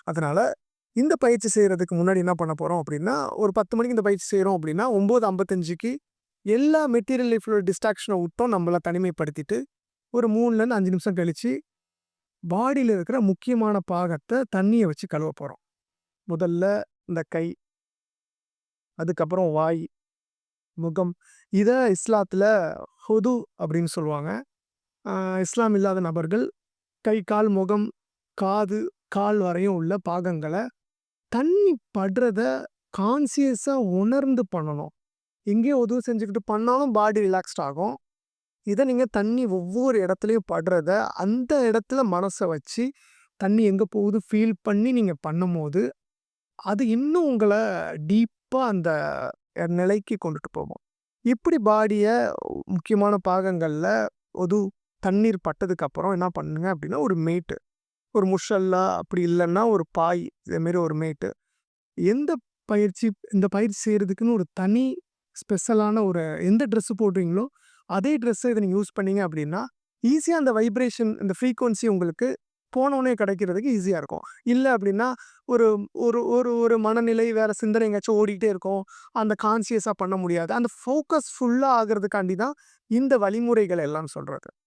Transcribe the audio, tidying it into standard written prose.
அதனால இந்த பயிற்சி செய்றதுக்கு முன்னாடி என்ன பண்ண போறோம் அப்படின்னா, ஒரு 10 மணிக்கு இந்த பயிற்சி செய்றோம் அப்படின்னா, 9:55க்கு எல்லா மெட்டீரியல் லைஃப்ல டிஸ்ட்ராக்ஷன விட்டோம் நம்மள தனிமைப்படுத்திட்டு, ஒரு 3லேருந்து 5 நிமிஷம் கழிச்சு, பாடியில இருக்கிற முக்கியமான பாகத்த தண்ணீய வச்சு கழுவ போறோம். முதல்ல இந்த கை, அதுக்கப்புறம் வாய், முகம். இத இஸ்லாத்துல ஹுது அப்படின்னு சொல்லுவாங்க. அ இஸ்லாம் இல்லாத நபர்கள் கை, கால், முகம், காது, கால் வரையும் உள்ள பாகங்கள தண்ணி படுறத கான்ஷியஸா உணர்ந்து பண்ணணும். எங்கேயோ உதவு செஞ்சுக்கிட்டு பண்ணாலும் பாடி ரிலாக்ஸ்ட் ஆகும். இத நீங்க தண்ணி ஒவ்வொரு இடத்துலயும் படுறத, அந்த இடத்துல மனச வச்சு, தண்ணி எங்க போகுது ஃபீல் பண்ணி நீங்க பண்ணும்போது, அது இன்னும் உங்கள டீப்பா அந்த நிலைக்கு கொண்டுட்டு போகும். இப்படி பாடிய முக்கியமான பாகங்கள்ல ஒது தண்ணீர் பட்டதுக்கு அப்புறம் என்ன பண்ணுங்க அப்படின்னா, ஒரு மேட்டு. ஒரு முஷல்லா அப்படி இல்லன்னா, ஒரு பாய் இதே மாரி ஒரு மேட்டு. எந்த பயிற்சி இந்த பயிற்சி செய்றதுக்குன்னு ஒரு தனி ஸ்பெஷலான ஒரு எந்த ட்ரெஸ் போடுறீங்களோ, அதே ட்ரெஸ்ஸ இத நீங்க யூஸ் பண்ணீங்க அப்படின்னா, ஈஸியா அந்த வைப்ரேஷன், இந்த ஃப்ரீக்வன்சி உங்களுக்கு போனோனே கிடைக்கிறதுக்கு ஈஸியா இருக்கும். இல்ல அப்படின்னா, ஒரு ஒரு ஒரு ஒரு மனநிலை வேற சிந்தனை எங்கேயாச்சும் ஓடிட்டே இருக்கும். அந்த கான்ஷியஸா பண்ண முடியாது. அந்த ஃபோக்கஸ் ஃபுல்லா ஆகுறதுக்காண்டி தான் இந்த வழிமுறைகள் எல்லாம் சொல்றது.